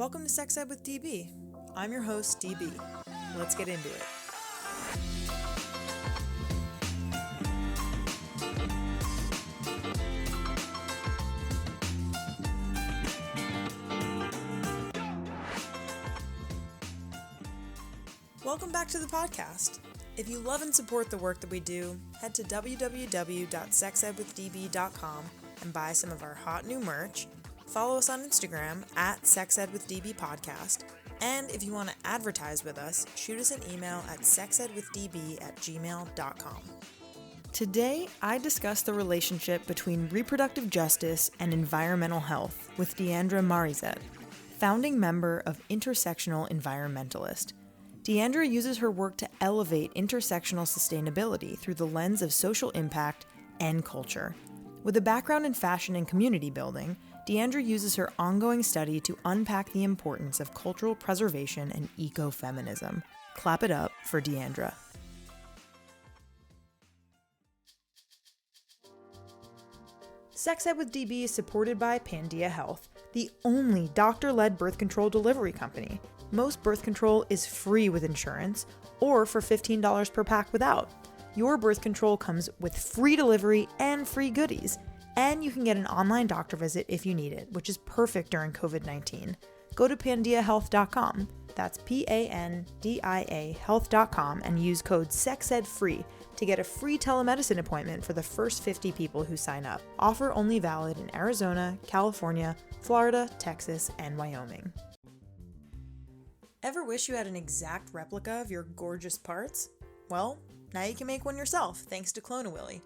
Welcome to Sex Ed with DB. I'm your host, DB. Let's get into it. Welcome back to the podcast. If you love and support the work that we do, head to www.sexedwithdb.com and buy some of our hot new merch. Follow us on Instagram at sexedwithdbpodcast. And if you want to advertise with us, shoot us an email at sexedwithdb@gmail.com. Today, I discuss the relationship between reproductive justice and environmental health with Diandra Marizet, founding member of Intersectional Environmentalist. Diandra uses her work to elevate intersectional sustainability through the lens of social impact and culture. With a background in fashion and community building, Diandra uses her ongoing study to unpack the importance of cultural preservation and eco-feminism. Clap it up for Diandra. Sex Ed with DB is supported by Pandia Health, the only doctor-led birth control delivery company. Most birth control is free with insurance, or for $15 per pack without. Your birth control comes with free delivery and free goodies, and you can get an online doctor visit if you need it, which is perfect during COVID-19. Go to pandiahealth.com, that's Pandia health.com, and use code SEXEDFREE to get a free telemedicine appointment for the first 50 people who sign up. Offer only valid in Arizona, California, Florida, Texas, and Wyoming. Ever wish you had an exact replica of your gorgeous parts? Well, now you can make one yourself thanks to Clone-A-Willy.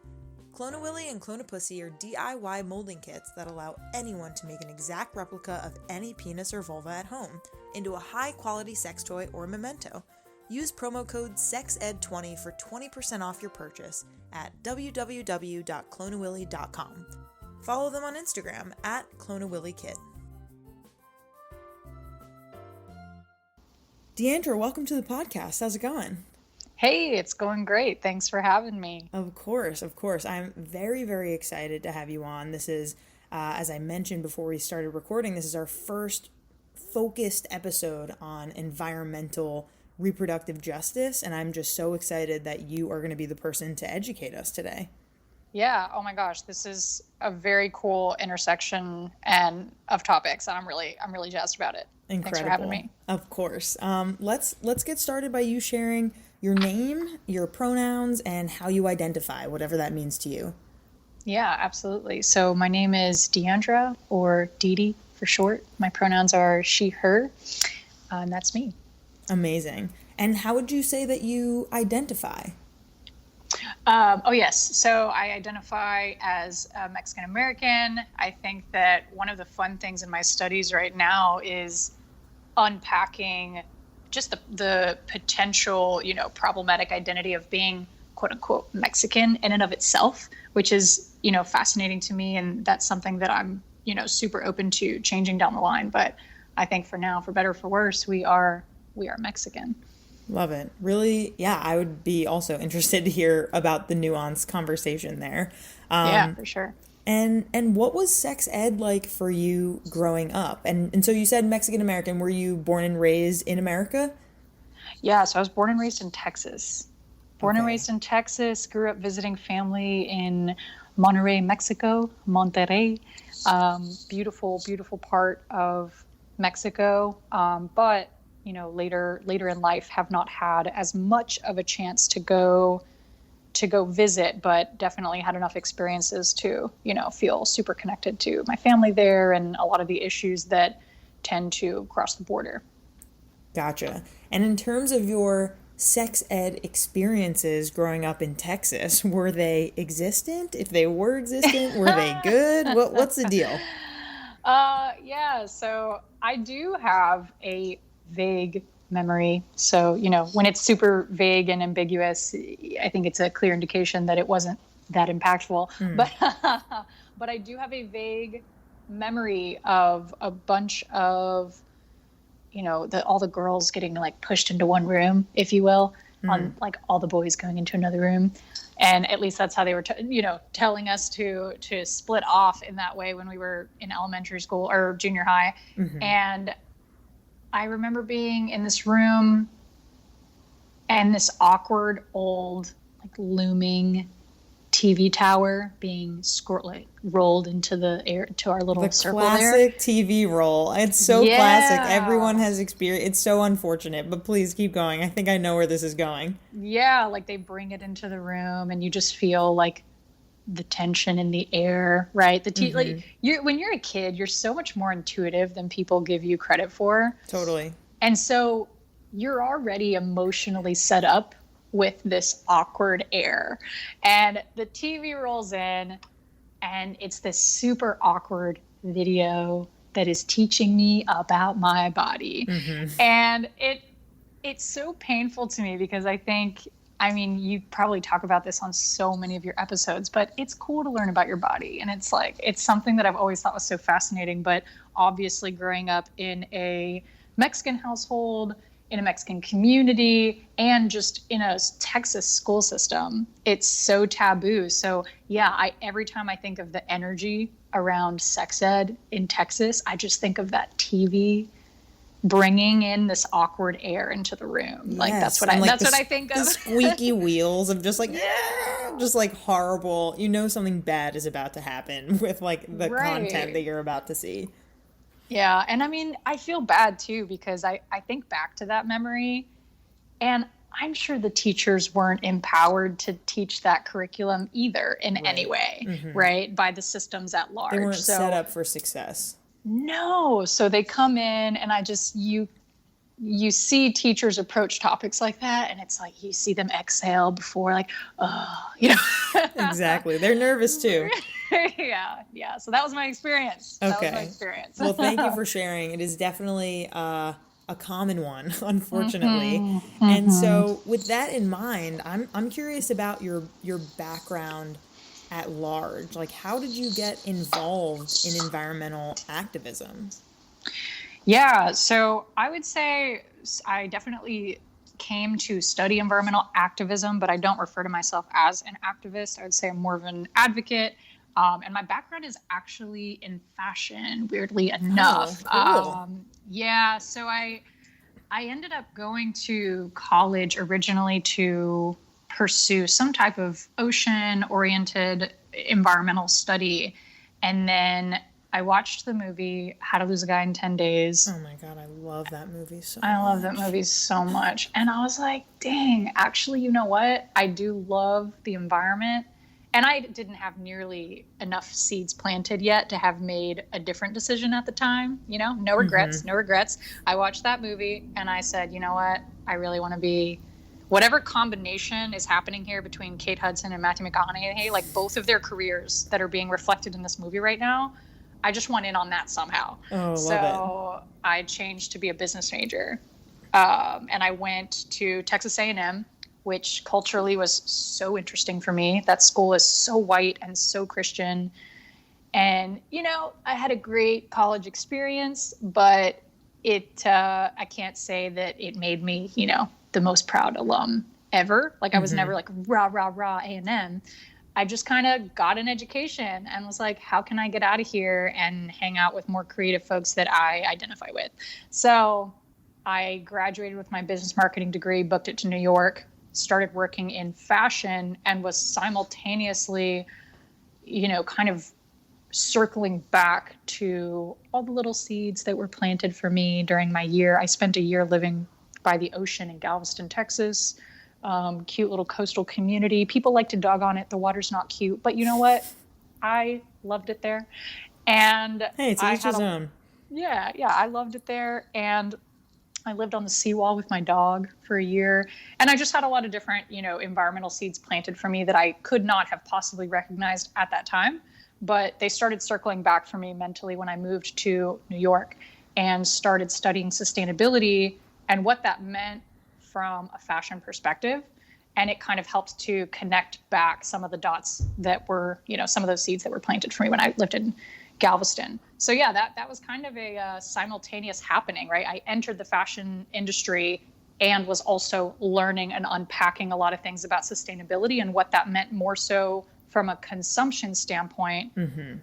Clone-A-Willy and Clone-A-Pussy are DIY molding kits that allow anyone to make an exact replica of any penis or vulva at home into a high-quality sex toy or memento. Use promo code SEXED20 for 20% off your purchase at www.cloneawilly.com. Follow them on Instagram at Clone-A-Willy-Kit. Diandra, welcome to the podcast. How's it going? Hey, it's going great. Thanks for having me. Of course. I'm very, very excited to have you on. This is, as I mentioned before we started recording, this is our first focused episode on environmental reproductive justice, and I'm just so excited that you are going to be the person to educate us today. Yeah. Oh my gosh, this is a very cool intersection and of topics, and I'm really jazzed about it. Incredible. Thanks for having me. Of course. Let's get started by you sharing your name, your pronouns, and how you identify, whatever that means to you. Yeah, absolutely. So my name is Diandra, or Dee for short. My pronouns are she, her, and that's me. Amazing. And how would you say that you identify? Yes. So I identify as Mexican American. I think that one of the fun things in my studies right now is unpacking just the potential, problematic identity of being quote unquote Mexican in and of itself, which is, fascinating to me. And that's something that I'm, super open to changing down the line. But I think for now, for better or for worse, we are Mexican. Love it. Really, yeah, I would be also interested to hear about the nuanced conversation there. Yeah, for sure. And what was sex ed like for you growing up? And so you said Mexican American. Were you born and raised in America? Yeah, so I was born and raised in Texas. Born and raised in Texas, grew up visiting family in Monterrey, Mexico, Monterrey. Beautiful, beautiful part of Mexico. But later in life have not had as much of a chance to go visit, but definitely had enough experiences to, feel super connected to my family there and a lot of the issues that tend to cross the border. Gotcha. And in terms of your sex ed experiences growing up in Texas, were they existent? If they were existent, were they good? What's the deal? Yeah, so I do have a vague memory. So, when it's super vague and ambiguous, I think it's a clear indication that it wasn't that impactful. But I do have a vague memory of a bunch of, all the girls getting pushed into one room, if you will, on all the boys going into another room. And at least that's how they were, telling us to split off in that way when we were in elementary school or junior high. Mm-hmm. And I remember being in this room and this awkward old, like, looming TV tower being rolled into the air, to our little circle there. The classic TV roll. It's so classic. Everyone has experience. It's so unfortunate, but please keep going. I think I know where this is going. Yeah, like they bring it into the room and you just feel like the tension in the air, right? Like when you're a kid, you're so much more intuitive than people give you credit for. Totally. And so you're already emotionally set up with this awkward air, and the TV rolls in and it's this super awkward video that is teaching me about my body. And it's so painful to me because I mean, you probably talk about this on so many of your episodes, but it's cool to learn about your body. And it's like, it's something that I've always thought was so fascinating, but obviously growing up in a Mexican household, in a Mexican community, and just in a Texas school system, it's so taboo. So yeah, every time I think of the energy around sex ed in Texas, I just think of that TV bringing in this awkward air into the room. Like, that's what I think of. The squeaky wheels of just like, just like horrible, something bad is about to happen with like the content that you're about to see. Yeah. And I mean, I feel bad too, because I think back to that memory, and I'm sure the teachers weren't empowered to teach that curriculum either in any way, right? By the systems at large. They weren't set up for success. No. So they come in and you see teachers approach topics like that, and it's like, you see them exhale before, like, Exactly. They're nervous too. Yeah. So that was my experience. Okay. Well, thank you for sharing. It is definitely a common one, unfortunately. And so with that in mind, I'm curious about your background at large. Like, how did you get involved in environmental activism? Yeah, so I would say I definitely came to study environmental activism, but I don't refer to myself as an activist. I would say I'm more of an advocate. And my background is actually in fashion, weirdly enough. Oh, cool. So I ended up going to college originally to pursue some type of ocean-oriented environmental study. And then I watched the movie How to Lose a Guy in 10 Days. Oh my God, I love that movie so much. I love that movie so much. And I was like, dang, actually, you know what? I do love the environment. And I didn't have nearly enough seeds planted yet to have made a different decision at the time. No regrets, no regrets. I watched that movie and I said, you know what? I really want to be whatever combination is happening here between Kate Hudson and Matthew McConaughey, like both of their careers that are being reflected in this movie right now. I just want in on that somehow. Oh, so love it. I changed to be a business major. And I went to Texas A&M, which culturally was so interesting for me. That school is so white and so Christian. And, I had a great college experience, but I can't say that it made me, the most proud alum ever. Like, I was never like, rah, rah, rah, A&M. I just kind of got an education and was like, how can I get out of here and hang out with more creative folks that I identify with? So I graduated with my business marketing degree, booked it to New York, started working in fashion, and was simultaneously, kind of circling back to all the little seeds that were planted for me during my year. I spent a year living by the ocean in Galveston, Texas. Cute little coastal community. People like to dog on it. The water's not cute, but you know what? I loved it there. And hey, it's each his own. Yeah, I loved it there. And I lived on the seawall with my dog for a year. And I just had a lot of different, environmental seeds planted for me that I could not have possibly recognized at that time. But they started circling back for me mentally when I moved to New York and started studying sustainability and what that meant from a fashion perspective. And it kind of helped to connect back some of the dots that were, some of those seeds that were planted for me when I lived in Galveston. So yeah, that was kind of a simultaneous happening, right? I entered the fashion industry and was also learning and unpacking a lot of things about sustainability and what that meant more so from a consumption standpoint.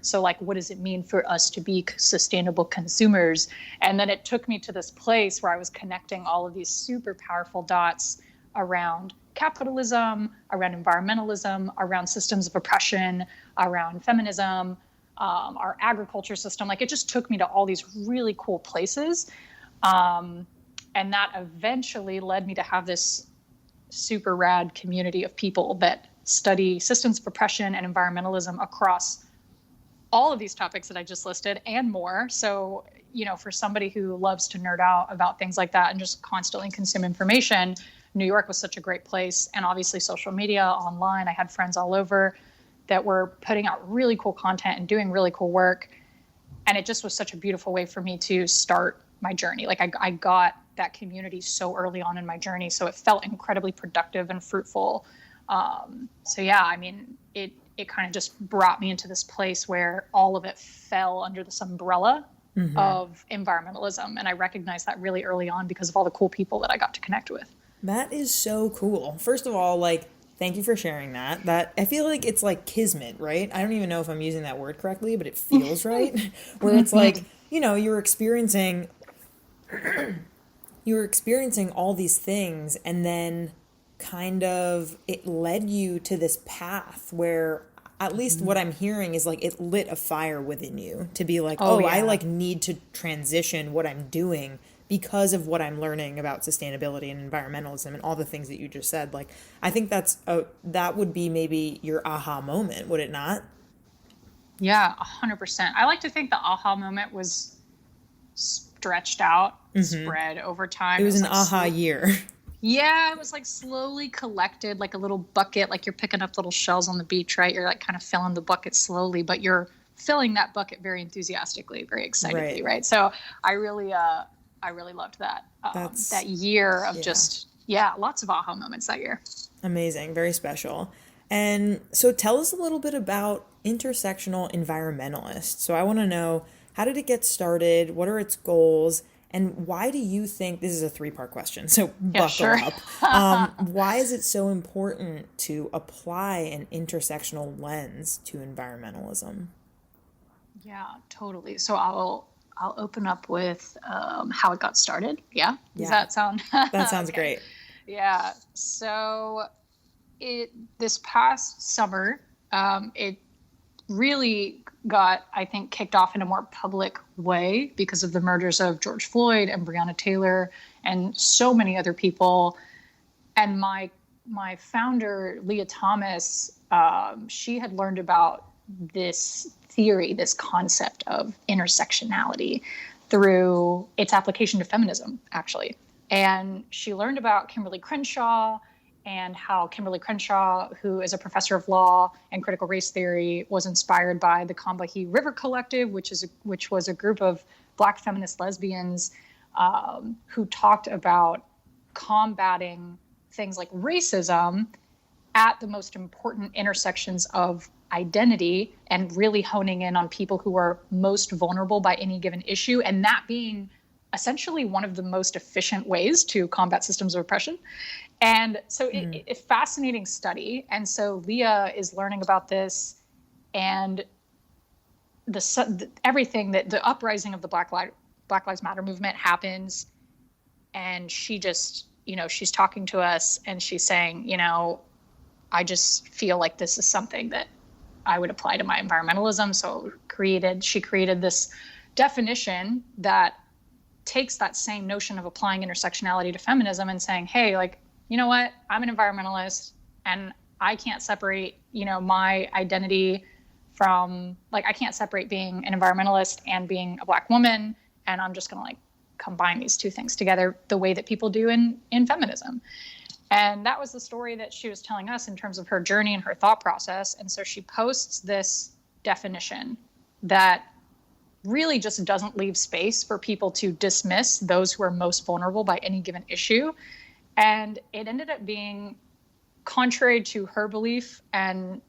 So like, what does it mean for us to be sustainable consumers? And then it took me to this place where I was connecting all of these super powerful dots around capitalism, around environmentalism, around systems of oppression, around feminism, our agriculture system. Like, it just took me to all these really cool places. And that eventually led me to have this super rad community of people that study systems of oppression and environmentalism across all of these topics that I just listed and more. So, you know, for somebody who loves to nerd out about things like that and just constantly consume information, New York was such a great place. And obviously social media, online, I had friends all over that were putting out really cool content and doing really cool work. And it just was such a beautiful way for me to start my journey. Like, I got that community so early on in my journey. So it felt incredibly productive and fruitful. So yeah, I mean, it kind of just brought me into this place where all of it fell under this umbrella of environmentalism. And I recognized that really early on because of all the cool people that I got to connect with. That is so cool. First of all, like, thank you for sharing that. That, I feel like it's like kismet, right? I don't even know if I'm using that word correctly, but it feels right. Where it's like, you know, you're experiencing all these things, and then kind of it led you to this path where, at least what I'm hearing is like, it lit a fire within you to be like, yeah. I like need to transition what I'm doing because of what I'm learning about sustainability and environmentalism and all the things that you just said. Like, I think that would be maybe your aha moment, would it not? Yeah, 100%. I like to think the aha moment was stretched out, spread over time. It was an like aha year. Yeah, it was like slowly collected, like a little bucket, like you're picking up little shells on the beach, right? You're like kind of filling the bucket slowly, but you're filling that bucket very enthusiastically, very excitedly, right? So I really loved that. That year of just, lots of aha moments that year. Amazing. Very special. And so tell us a little bit about Intersectional Environmentalist. So I want to know, how did it get started? What are its goals? And why do you think, this is a 3-part question, so buckle up. Why is it so important to apply an intersectional lens to environmentalism? Yeah, totally. So I'll open up with how it got started. Yeah? Does that sound? That sounds great. Yeah. So this past summer, it really got, I think, kicked off in a more public way because of the murders of George Floyd and Breonna Taylor and so many other people. And my founder, Leah Thomas, she had learned about this theory, this concept of intersectionality through its application to feminism, actually. And she learned about Kimberly Crenshaw, and how Kimberly Crenshaw, who is a professor of law and critical race theory, was inspired by the Combahee River Collective, which was a group of Black feminist lesbians who talked about combating things like racism at the most important intersections of identity and really honing in on people who are most vulnerable by any given issue, and that being essentially one of the most efficient ways to combat systems of oppression. And so it's a fascinating study. And so Leah is learning about this, and everything that the uprising of the Black Lives Matter movement happens. And she just, she's talking to us and she's saying, I just feel like this is something that I would apply to my environmentalism. So she created this definition that takes that same notion of applying intersectionality to feminism and saying, hey, like, you know what, I'm an environmentalist and I can't separate, my identity from, like, I can't separate being an environmentalist and being a Black woman. And I'm just going to combine these two things together the way that people do in feminism. And that was the story that she was telling us in terms of her journey and her thought process. And so she posts this definition that really just doesn't leave space for people to dismiss those who are most vulnerable by any given issue. And it ended up being contrary to her belief and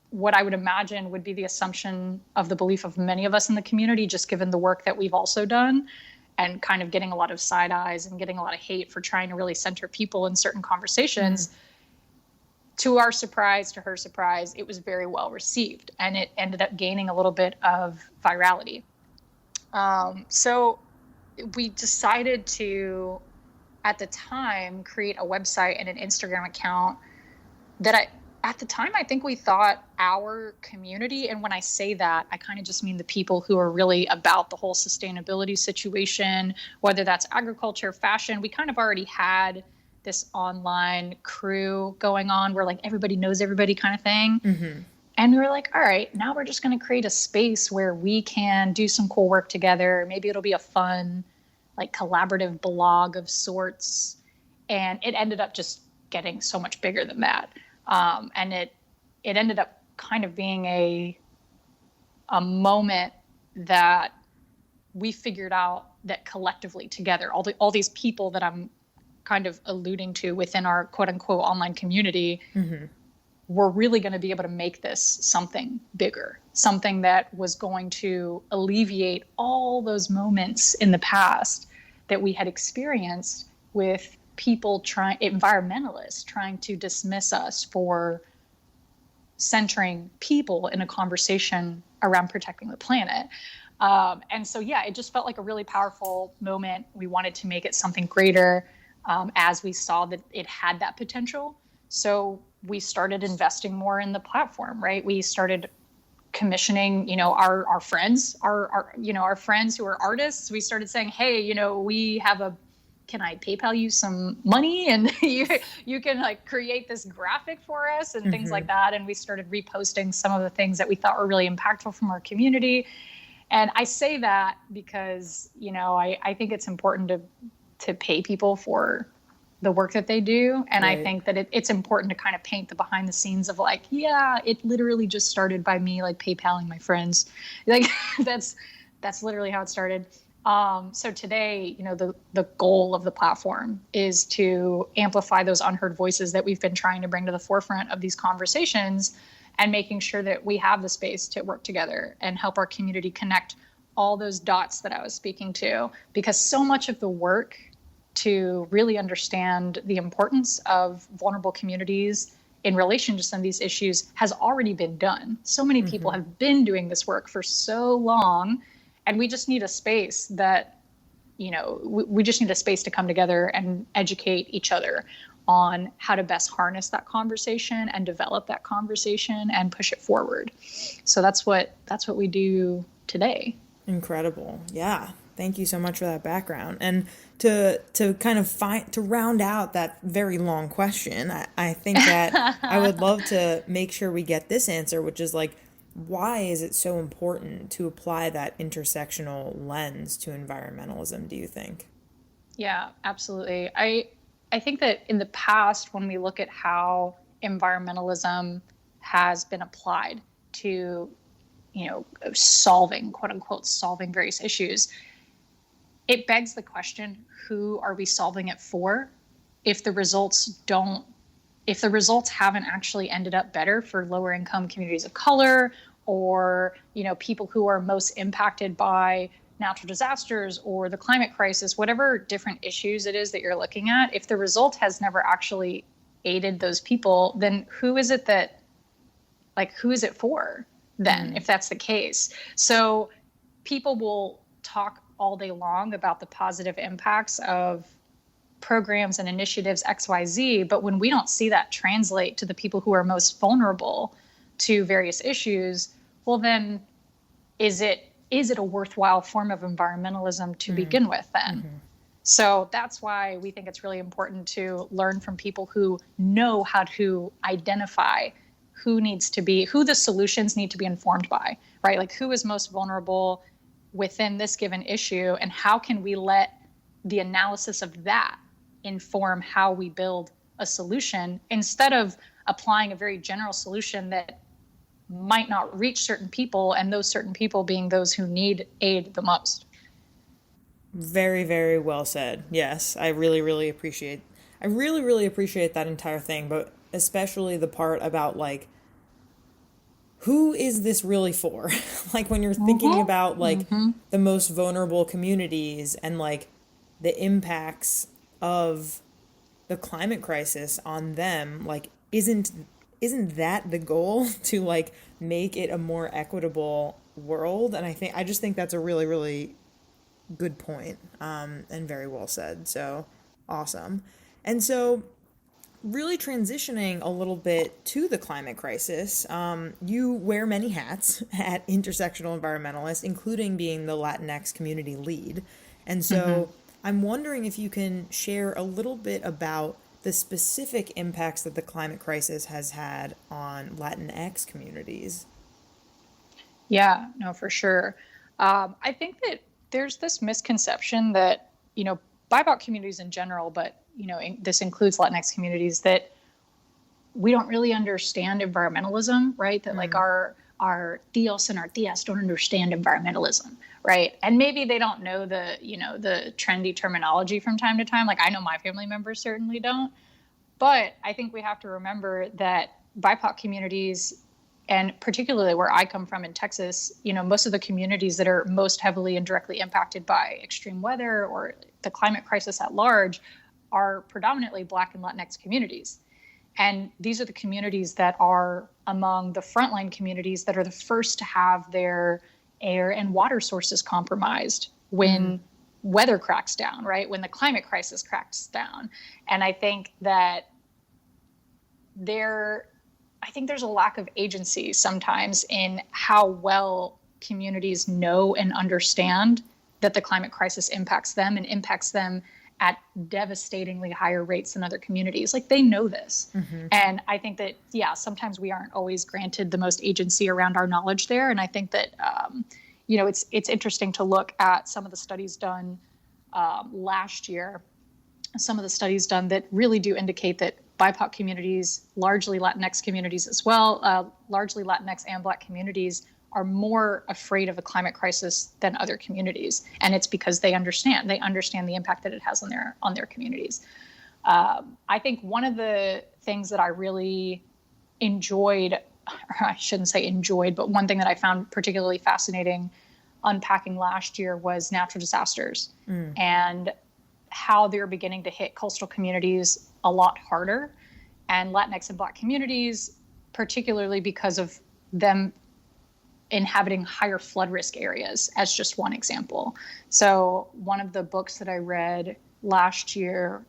what I would imagine would be the assumption of the belief of many of us in the community, just given the work that we've also done, and kind of getting a lot of side eyes and getting a lot of hate for trying to really center people in certain conversations. to our surprise, to her surprise, it was very well received, and it ended up gaining a little bit of virality. So we decided to, at the time, create a website and an Instagram account that at the time, I think we thought our community, and when I say that, I kind of just mean the people who are really about the whole sustainability situation, whether that's agriculture, fashion. We kind of already had this online crew going on where like everybody knows everybody kind of thing. Mm-hmm. And we were like, all right, now we're just going to create a space where we can do some cool work together. Maybe it'll be a fun, like collaborative blog of sorts. And it ended up just getting so much bigger than that. And it ended up kind of being a moment that we figured out that collectively together, all these people that I'm kind of alluding to within our quote unquote online community, mm-hmm. we're really going to be able to make this something bigger, something that was going to alleviate all those moments in the past that we had experienced with people environmentalists trying to dismiss us for centering people in a conversation around protecting the planet. And so, yeah, it just felt like a really powerful moment. We wanted to make it something greater as we saw that it had that potential. So we started investing more in the platform, right? We started commissioning, our friends, our friends who are artists. We started saying, hey, we have can I PayPal you some money and you can like create this graphic for us and mm-hmm. things like that. And we started reposting some of the things that we thought were really impactful from our community. And I say that because, I think it's important to pay people for the work that they do. And right. I think that it's important to kind of paint the behind the scenes of like, yeah, it literally just started by me like PayPaling my friends. Like that's literally how it started. So today, the goal of the platform is to amplify those unheard voices that we've been trying to bring to the forefront of these conversations and making sure that we have the space to work together and help our community connect all those dots that I was speaking to, because so much of the work to really understand the importance of vulnerable communities in relation to some of these issues has already been done. So many people mm-hmm. have been doing this work for so long, and we just need a space that, we just need a space to come together and educate each other on how to best harness that conversation and develop that conversation and push it forward. So that's what we do today. Incredible. Yeah. Thank you so much for that background. And to kind of to round out that very long question, I think that I would love to make sure we get this answer, which is like, why is it so important to apply that intersectional lens to environmentalism, do you think? Yeah, absolutely. I think that in the past, when we look at how environmentalism has been applied to, solving, quote unquote, solving various issues, it begs the question, who are we solving it for if the results haven't actually ended up better for lower income communities of color or, people who are most impacted by natural disasters or the climate crisis, whatever different issues it is that you're looking at, if the result has never actually aided those people, then who is it for then, if that's the case? So people will talk all day long about the positive impacts of programs and initiatives XYZ, but when we don't see that translate to the people who are most vulnerable to various issues, well then is it a worthwhile form of environmentalism to begin with then? Mm-hmm. So that's why we think it's really important to learn from people who know how to identify who the solutions need to be informed by, right? Like who is most vulnerable within this given issue, and how can we let the analysis of that inform how we build a solution instead of applying a very general solution that might not reach certain people, and those certain people being those who need aid the most. Very, very well said. Yes, I really, really appreciate that entire thing, but especially the part about like, who is this really for? Like when you're thinking about like the most vulnerable communities and like the impacts of the climate crisis on them, like isn't that the goal, to like make it a more equitable world? And I just think that's a really, really good point, and very well said. So awesome. And so, really transitioning a little bit to the climate crisis, you wear many hats at Intersectional Environmentalist, including being the Latinx community lead. And so I'm wondering if you can share a little bit about the specific impacts that the climate crisis has had on Latinx communities. Yeah, no, for sure. I think that there's this misconception that, BIPOC communities in general, but, this includes Latinx communities, that we don't really understand environmentalism, right? That like our tios and our tias don't understand environmentalism, right? And maybe they don't know the trendy terminology from time to time. Like I know my family members certainly don't. But I think we have to remember that BIPOC communities, and particularly where I come from in Texas, most of the communities that are most heavily and directly impacted by extreme weather or the climate crisis at large are predominantly Black and Latinx communities. And these are the communities that are among the frontline communities that are the first to have their air and water sources compromised when weather cracks down, right? When the climate crisis cracks down. And I think that there's a lack of agency sometimes in how well communities know and understand that the climate crisis impacts them and impacts them at devastatingly higher rates than other communities. Like they know this. And I think that, sometimes we aren't always granted the most agency around our knowledge there. And I think that, it's interesting to look at some of the studies done last year, some of the studies done that really do indicate that BIPOC communities, largely Latinx communities as well, largely Latinx and Black communities are more afraid of the climate crisis than other communities. And it's because they understand the impact that it has on their communities. I think one of the things that I really enjoyed, or I shouldn't say enjoyed, but one thing that I found particularly fascinating unpacking last year was natural disasters and how they're beginning to hit coastal communities a lot harder, and Latinx and Black communities, particularly because of them inhabiting higher flood risk areas, as just one example. So one of the books that I read last year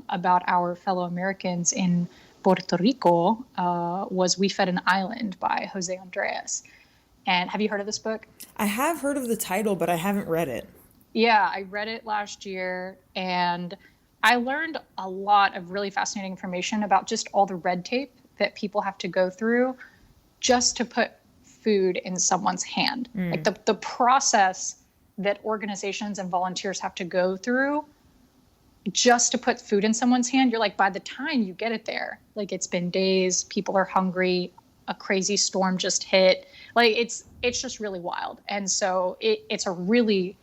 about our fellow Americans in Puerto Rico was We Fed an Island by Jose Andres. And have you heard of this book? I have heard of the title, but I haven't read it. Yeah, I read it last year, and I learned a lot of really fascinating information about just all the red tape that people have to go through just to put food in someone's hand. Like the process that organizations and volunteers have to go through just to put food in someone's hand. You're like, by the time you get it there, like it's been days, people are hungry, a crazy storm just hit. Like it's just really wild. And so it's a really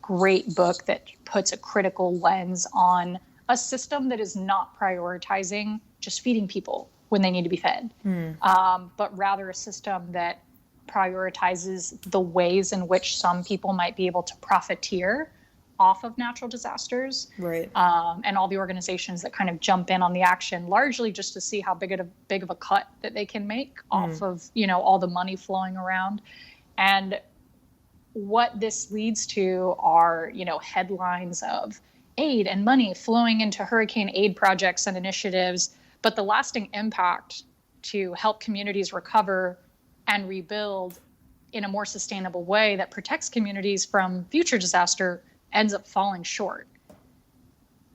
great book that puts a critical lens on a system that is not prioritizing just feeding people when they need to be fed, but rather a system that prioritizes the ways in which some people might be able to profiteer off of natural disasters, right? And all the organizations that kind of jump in on the action, largely just to see how big of a cut that they can make off of all the money flowing around. And what this leads to are headlines of aid and money flowing into hurricane aid projects and initiatives, but the lasting impact to help communities recover and rebuild in a more sustainable way that protects communities from future disaster ends up falling short.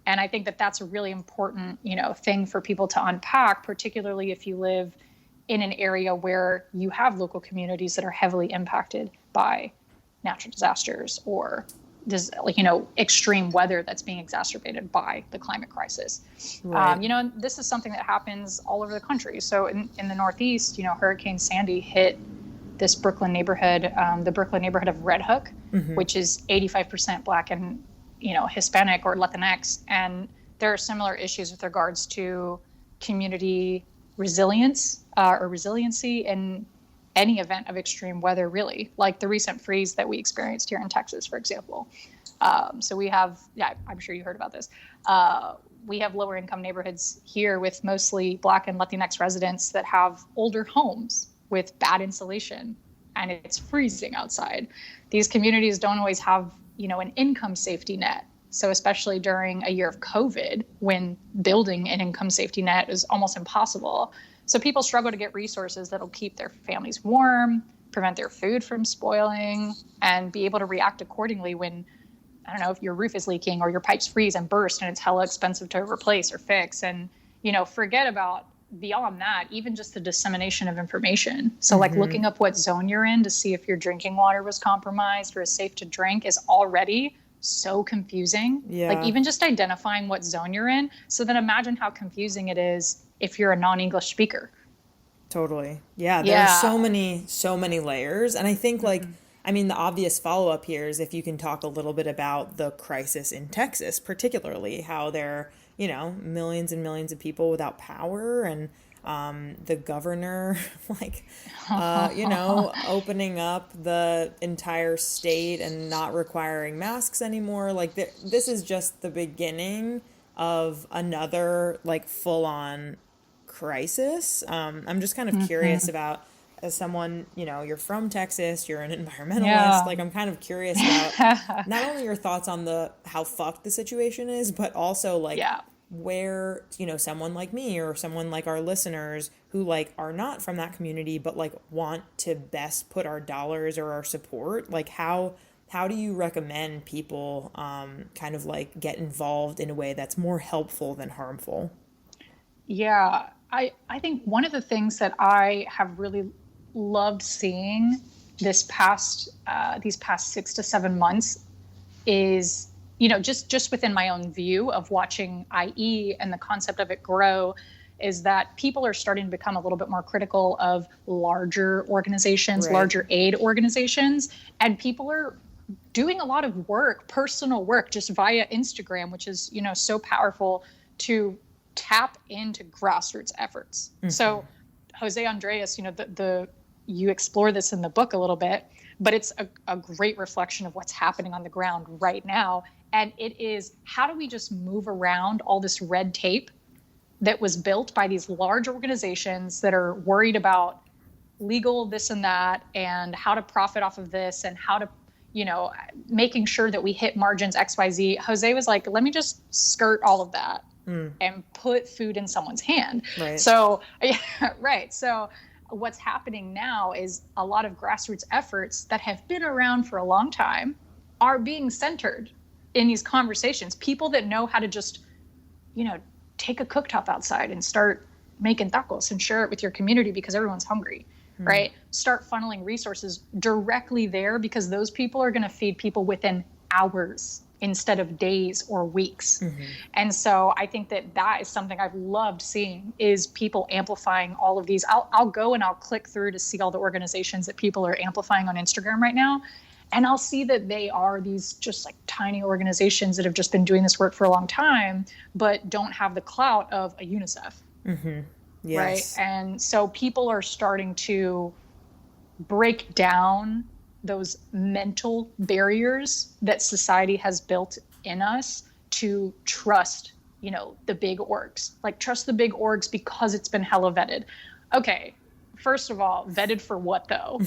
And I think that that's a really important, thing for people to unpack, particularly if you live in an area where you have local communities that are heavily impacted by natural disasters or this, extreme weather that's being exacerbated by the climate crisis. Right. And this is something that happens all over the country. So in the Northeast, Hurricane Sandy hit this Brooklyn neighborhood, the Brooklyn neighborhood of Red Hook, which is 85% Black and, Hispanic or Latinx. And there are similar issues with regards to community resilience or resiliency in any event of extreme weather, really, like the recent freeze that we experienced here in Texas, for example. So we have, I'm sure you heard about this. We have lower income neighborhoods here with mostly Black and Latinx residents that have older homes with bad insulation, and it's freezing outside. These communities don't always have, an income safety net. So especially during a year of COVID, when building an income safety net is almost impossible. So people struggle to get resources that'll keep their families warm, prevent their food from spoiling, and be able to react accordingly when, I don't know, if your roof is leaking or your pipes freeze and burst and it's hella expensive to replace or fix. And, forget about beyond that, even just the dissemination of information. So like looking up what zone you're in to see if your drinking water was compromised or is safe to drink is already so confusing. Yeah. Like even just identifying what zone you're in. So then imagine how confusing it is if you're a non-English speaker. Totally. Yeah. There are so many layers. And I think the obvious follow-up here is if you can talk a little bit about the crisis in Texas, particularly how there are, millions and millions of people without power, and the governor, opening up the entire state and not requiring masks anymore. Like this is just the beginning of another full-on crisis. I'm just kind of curious about, as someone, you're from Texas, you're an environmentalist, I'm kind of curious about not only your thoughts on how fucked the situation is, but also where, someone like me or someone like our listeners who are not from that community, but want to best put our dollars or our support, how do you recommend people get involved in a way that's more helpful than harmful? Yeah, I think one of the things that I have really loved seeing these past 6 to 7 months is, just within my own view of watching IE and the concept of it grow, is that people are starting to become a little bit more critical of larger organizations, larger aid organizations, and people are doing a lot of work, personal work, just via Instagram, which is, so powerful to tap into grassroots efforts. So Jose Andreas, you explore this in the book a little bit, but it's a great reflection of what's happening on the ground right now. And it is, how do we just move around all this red tape that was built by these large organizations that are worried about legal this and that, and how to profit off of this, and how to, making sure that we hit margins XYZ. Jose was like, let me just skirt all of that and put food in someone's hand. Right. So, So what's happening now is a lot of grassroots efforts that have been around for a long time are being centered in these conversations. People that know how to just, take a cooktop outside and start making tacos and share it with your community because everyone's hungry, right? Start funneling resources directly there because those people are going to feed people within hours instead of days or weeks. And so I think that is something I've loved seeing, is people amplifying all of these. I'll go and I'll click through to see all the organizations that people are amplifying on Instagram right now. And I'll see that they are these just tiny organizations that have just been doing this work for a long time, but don't have the clout of a UNICEF. Yes. Right. And so people are starting to break down those mental barriers that society has built in us to trust, the big orgs. Trust the big orgs because it's been hella vetted. Okay. First of all, vetted for what though?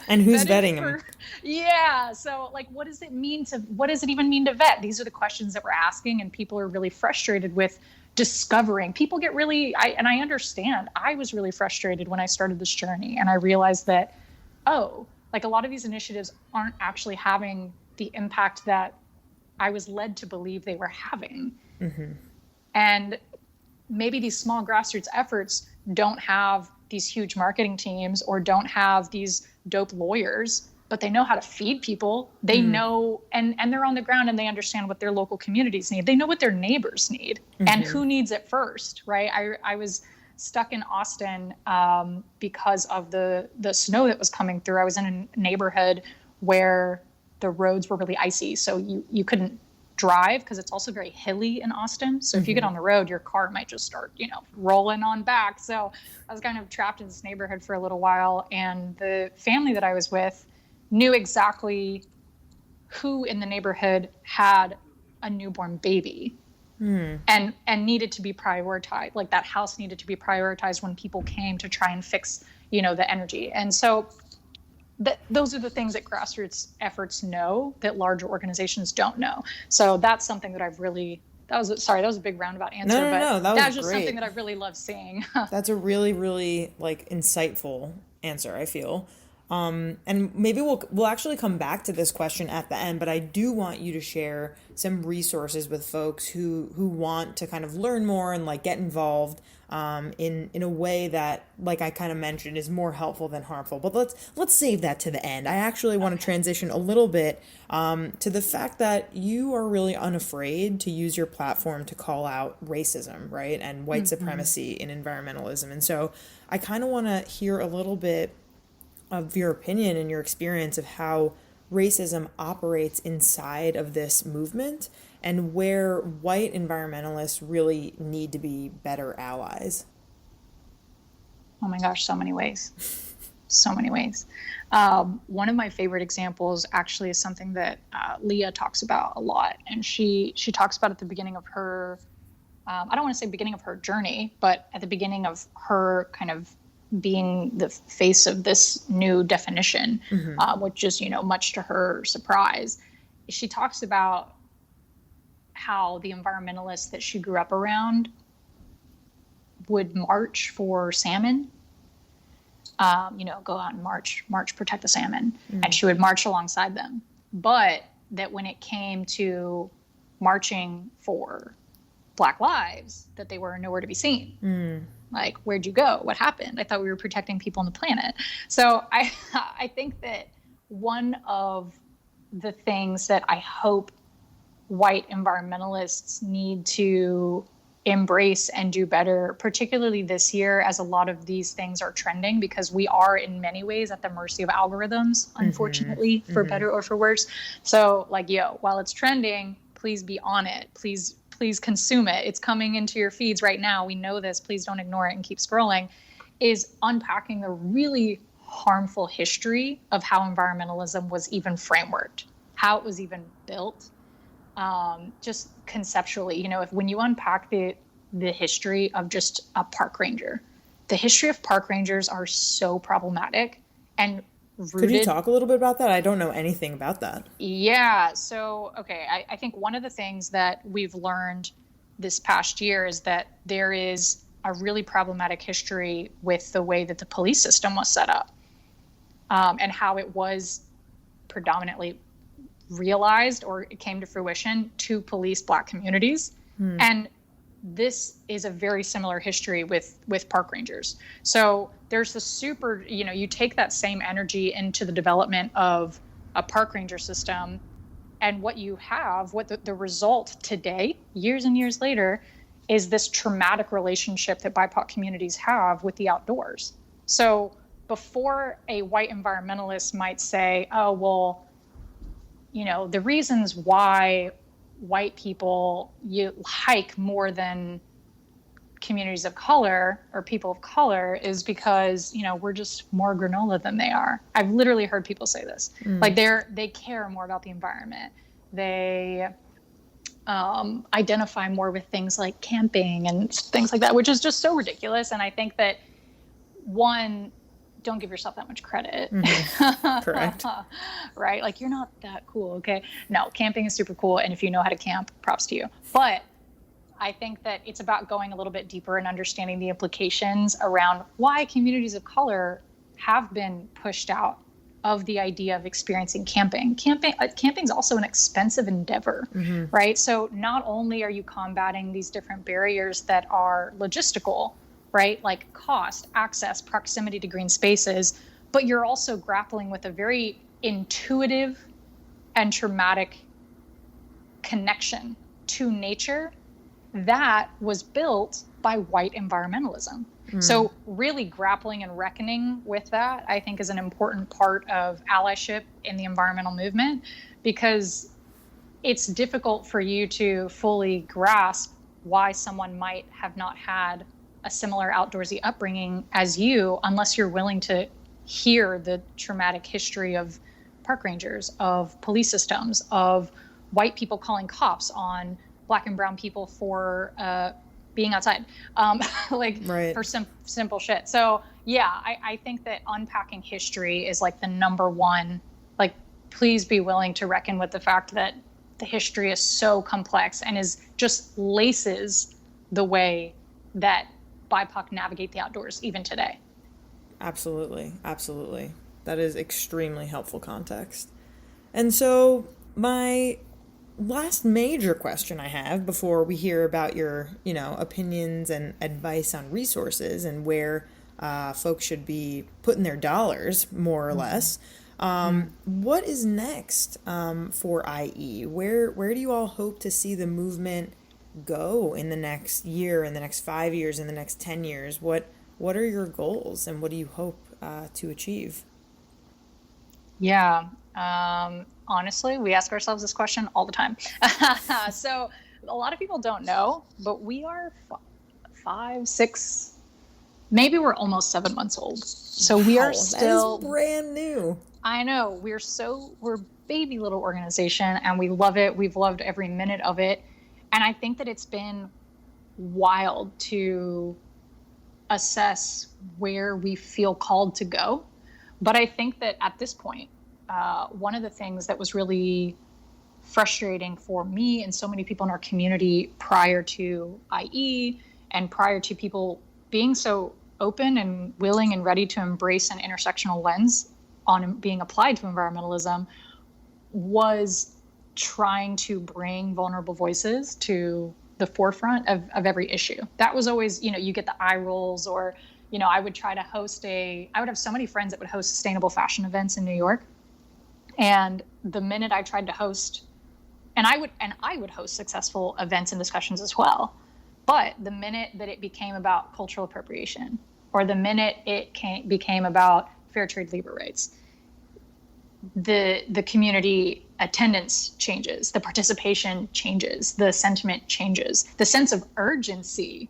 And who's vetting them? Yeah. So what does it even mean to vet? These are the questions that we're asking, and people are really frustrated with discovering. People get really, and I understand, I was really frustrated when I started this journey, and I realized that, a lot of these initiatives aren't actually having the impact that I was led to believe they were having. And maybe these small grassroots efforts don't have these huge marketing teams or don't have these dope lawyers, but they know how to feed people. They know, and they're on the ground and they understand what their local communities need. They know what their neighbors need and who needs it first, right? I was stuck in Austin because of the snow that was coming through. I was in a neighborhood where the roads were really icy, so you couldn't drive because it's also very hilly in Austin. So if you get on the road, your car might just start, rolling on back. So I was kind of trapped in this neighborhood for a little while, and the family that I was with knew exactly who in the neighborhood had a newborn baby and needed to be prioritized. Like that house needed to be prioritized when people came to try and fix, the energy. And so those are the things that grassroots efforts know that larger organizations don't know. So that's something that I've really, that was a big roundabout answer, No, that was just great. something that I really love seeing. That's a really, really like insightful answer, I feel. And maybe we'll actually come back to this question at the end, but I do want you to share some resources with folks who want to kind of learn more and like get involved in a way that, like I kind of mentioned, is more helpful than harmful. But let's save that to the end. I actually want to transition a little bit to the fact that you are really unafraid to use your platform to call out racism, right, and white supremacy in environmentalism. And so I kind of want to hear a little bit of your opinion and your experience of how racism operates inside of this movement and where white environmentalists really need to be better allies. Oh my gosh, so many ways. So many ways. One of my favorite examples actually is something that Leah talks about a lot. And she talks about at the beginning of her, I don't want to say beginning of her journey, but at the beginning of her kind of being the face of this new definition, which is, much to her surprise. She talks about how the environmentalists that she grew up around would march for salmon, go out and march, protect the salmon. And she would march alongside them. But that when it came to marching for Black lives, that they were nowhere to be seen. Like, where'd you go? What happened? I thought we were protecting people on the planet. So I think that one of the things that I hope white environmentalists need to embrace and do better, particularly this year, as a lot of these things are trending, because we are in many ways at the mercy of algorithms, unfortunately, for better or for worse. So like, while it's trending, please be on it. Please consume it. It's coming into your feeds right now. We know this. Please don't ignore it and keep scrolling. Is unpacking the really harmful history of how environmentalism was even frameworked, how it was even built, just conceptually. When you unpack the history of just a park ranger, the history of park rangers are so problematic and rooted. Could you talk a little bit about that? I don't know anything about that. Yeah. So, okay. I think one of the things that we've learned this past year is that there is a really problematic history with the way that the police system was set up, and how it was predominantly realized, or it came to fruition to police Black communities. And this is a very similar history with park rangers. So there's the you take that same energy into the development of a park ranger system, and what you have, what the result today, years and years later, is this traumatic relationship that BIPOC communities have with the outdoors. So before a white environmentalist might say, oh, well, the reasons why white people hike more than communities of color or people of color is because, we're just more granola than they are. I've literally heard people say this. Like they care more about the environment. They identify more with things like camping and things like that, which is just so ridiculous. And I think that, one, don't give yourself that much credit. Correct. Right? Like, you're not that cool. Okay. No, camping is super cool. And if you know how to camp, props to you. But I think that it's about going a little bit deeper and understanding the implications around why communities of color have been pushed out of the idea of experiencing camping. Camping is also an expensive endeavor, right? So not only are you combating these different barriers that are logistical, right? Like cost, access, proximity to green spaces, but you're also grappling with a very intuitive and traumatic connection to nature that was built by white environmentalism. So really grappling and reckoning with that, I think, is an important part of allyship in the environmental movement, because it's difficult for you to fully grasp why someone might have not had a similar outdoorsy upbringing as you, unless you're willing to hear the traumatic history of park rangers, of police systems, of white people calling cops on Black and brown people for being outside, Right. for some simple shit. So yeah, I think that unpacking history is like the number one, like, please be willing to reckon with the fact that the history is so complex and is just laces the way that BIPOC navigate the outdoors even today. Absolutely. Absolutely. That is extremely helpful context. And so my last major question I have before we hear about your, opinions and advice on resources and where folks should be putting their dollars, more or less. What is next for IE? Where do you all hope to see the movement go in the next year, in the next 5 years, in the next 10 years? What are your goals and what do you hope to achieve? Yeah. Honestly, we ask ourselves this question all the time. So a lot of people don't know, but we are 5, 6, maybe we're almost 7 months old. So we are still that is brand new. I know. We're a baby little organization and we love it. We've loved every minute of it. And I think that it's been wild to assess where we feel called to go. But I think that at this point, one of the things that was really frustrating for me and so many people in our community prior to IE and prior to people being so open and willing and ready to embrace an intersectional lens on being applied to environmentalism was trying to bring vulnerable voices to the forefront of every issue. That was always, you get the eye rolls, or, I would try to I would have so many friends that would host sustainable fashion events in New York. And the minute I tried to host, and I would host successful events and discussions as well. But the minute that it became about cultural appropriation, or the minute it became about fair trade labor rights, the community attendance changes, the participation changes, the sentiment changes, the sense of urgency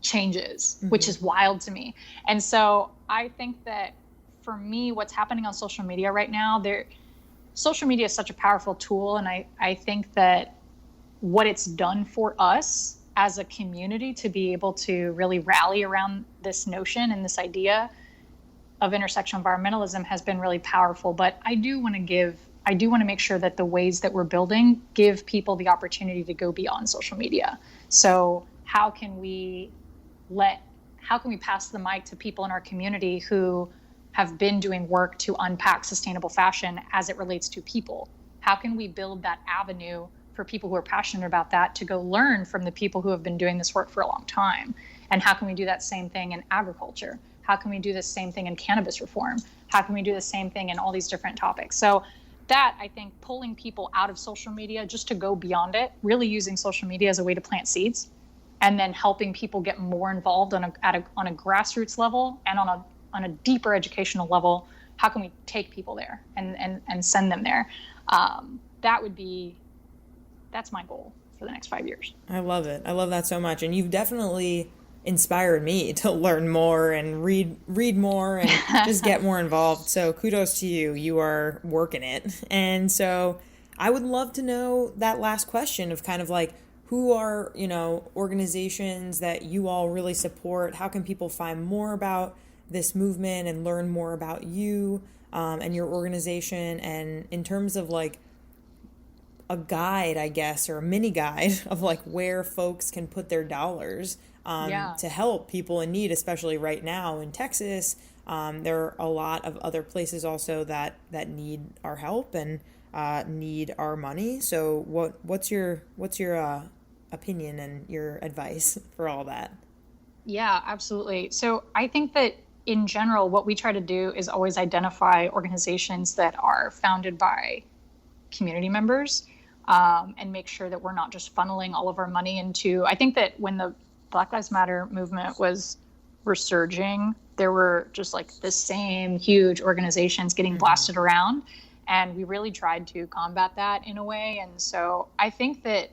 changes, which is wild to me. And so I think that for me, what's happening on social media right now, social media is such a powerful tool. And I think that what it's done for us as a community to be able to really rally around this notion and this idea of intersectional environmentalism has been really powerful. But I do want to make sure that the ways that we're building give people the opportunity to go beyond social media. So how can we pass the mic to people in our community who have been doing work to unpack sustainable fashion as it relates to people? How can we build that avenue for people who are passionate about that to go learn from the people who have been doing this work for a long time? And how can we do that same thing in agriculture? How can we do the same thing in cannabis reform? How can we do the same thing in all these different topics? So that, I think, pulling people out of social media just to go beyond it, really using social media as a way to plant seeds, and then helping people get more involved on a grassroots level and on a deeper educational level. How can we take people there and send them there? That's my goal for the next 5 years. I love it. I love that so much. And you've definitely inspired me to learn more and read more and just get more involved. So kudos to you. You are working it. And so I would love to know that last question of kind of like, who are, organizations that you all really support? How can people find more about this movement and learn more about you and your organization? And in terms of like a guide, I guess, or a mini guide of like where folks can put their dollars to help people in need, especially right now in Texas. There are a lot of other places also that need our help and need our money. So what's your opinion and your advice for all that? Yeah, absolutely. So I think that in general, what we try to do is always identify organizations that are founded by community members and make sure that we're not just funneling all of our money into. I think that when the Black Lives Matter movement was resurging, there were just like the same huge organizations getting blasted around. And we really tried to combat that in a way. And so I think that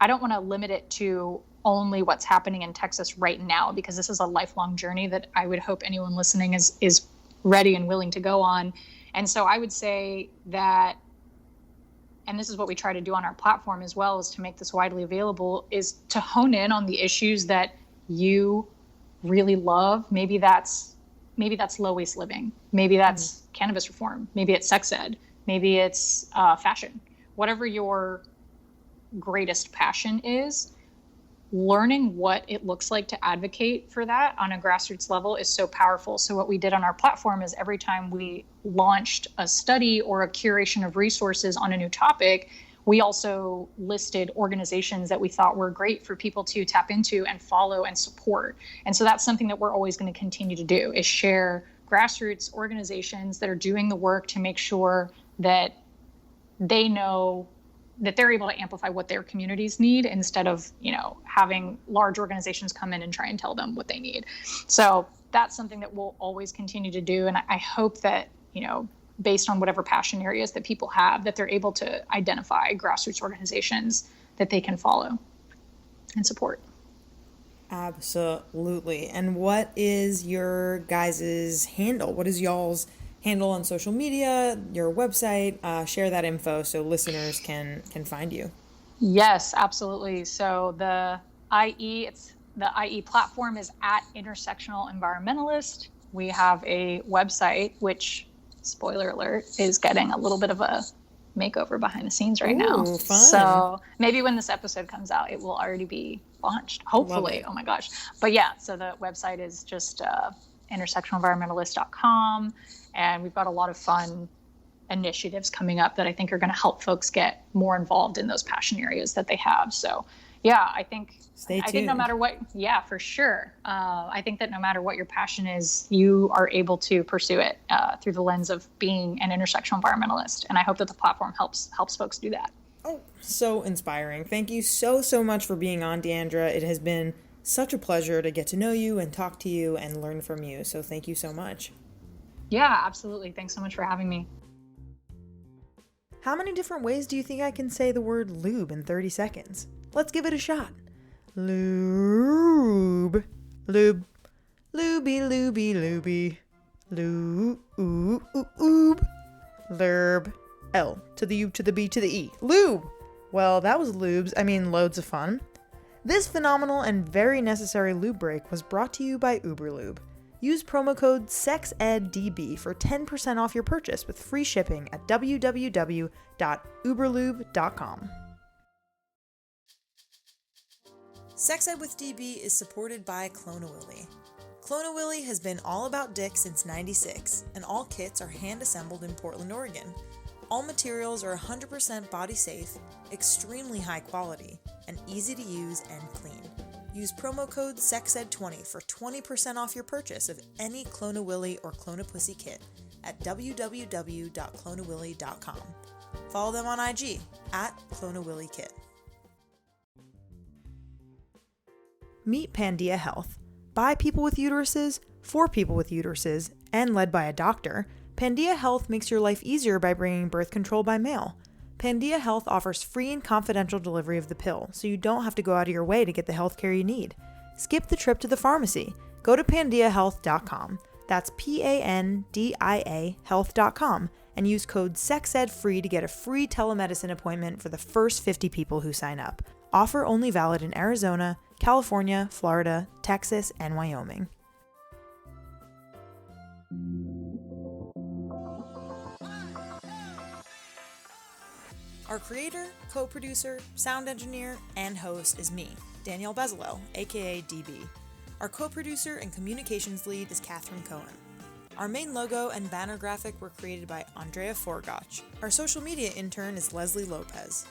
I don't want to limit it to only what's happening in Texas right now, because this is a lifelong journey that I would hope anyone listening is ready and willing to go on. And so I would say that, and this is what we try to do on our platform as well, is to make this widely available, is to hone in on the issues that you really love. Maybe that's low waste living. Maybe that's cannabis reform. Maybe it's sex ed. Maybe it's fashion. Whatever your greatest passion is, learning what it looks like to advocate for that on a grassroots level is so powerful. So what we did on our platform is every time we launched a study or a curation of resources on a new topic, we also listed organizations that we thought were great for people to tap into and follow and support. And so that's something that we're always going to continue to do, is share grassroots organizations that are doing the work to make sure that they know that they're able to amplify what their communities need, instead of, having large organizations come in and try and tell them what they need. So that's something that we'll always continue to do. And I hope that, based on whatever passion areas that people have, that they're able to identify grassroots organizations that they can follow and support. Absolutely. And what is your guys' handle? What is y'all's handle on social media, your website? Share that info so listeners can find you. Yes, absolutely. So the IE platform is at Intersectional Environmentalist. We have a website, which, spoiler alert, is getting a little bit of a makeover behind the scenes right now. Fun. So maybe when this episode comes out, it will already be launched, hopefully. Oh my gosh. But yeah, so the website is just intersectionalenvironmentalist.com. And we've got a lot of fun initiatives coming up that I think are going to help folks get more involved in those passion areas that they have. So yeah, I think no matter what, yeah, for sure. I think that no matter what your passion is, you are able to pursue it through the lens of being an intersectional environmentalist. And I hope that the platform helps folks do that. Oh, so inspiring. Thank you so much for being on, Diandra. It has been such a pleasure to get to know you and talk to you and learn from you. So thank you so much. Yeah, absolutely. Thanks so much for having me. How many different ways do you think I can say the word lube in 30 seconds? Let's give it a shot. Lube. Lube. Lubey, lubey, lubey. Lube. Lurb. L to the U to the B to the E. Lube. Well, that was lubes. Loads of fun. This phenomenal and very necessary lube break was brought to you by Uberlube. Use promo code SEXEDDB for 10% off your purchase with free shipping at www.uberlube.com. Sex Ed with DB is supported by Clone-A-Willy. Clone-A-Willy has been all about dick since '96, and all kits are hand-assembled in Portland, Oregon. All materials are 100% body safe, extremely high quality, and easy to use and clean. Use promo code SEXED20 for 20% off your purchase of any Clone-A-Willy or Clone-A-Pussy kit at www.cloneawilly.com. Follow them on IG at Clone-A-Willy Kit. Meet Pandia Health. By people with uteruses, for people with uteruses, and led by a doctor, Pandia Health makes your life easier by bringing birth control by mail. Pandia Health offers free and confidential delivery of the pill, so you don't have to go out of your way to get the healthcare you need. Skip the trip to the pharmacy. Go to pandiahealth.com. That's PANDIA health.com and use code SEXEDFREE to get a free telemedicine appointment for the first 50 people who sign up. Offer only valid in Arizona, California, Florida, Texas, and Wyoming. Our creator, co-producer, sound engineer, and host is me, Danielle Bezalel, aka DB. Our co-producer and communications lead is Cathren Cohen. Our main logo and banner graphic were created by Andrea Forgacs. Our social media intern is Leslie Lopez.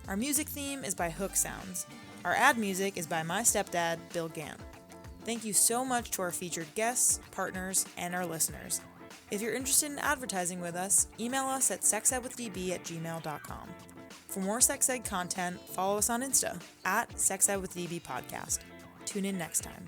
Our music theme is by Hook Sounds. Our ad music is by my stepdad, Bill Gant. Thank you so much to our featured guests, partners, and our listeners. If you're interested in advertising with us, email us at sexedwithdb@gmail.com. For more sex ed content, follow us on Insta at sexedwithdbpodcast. Tune in next time.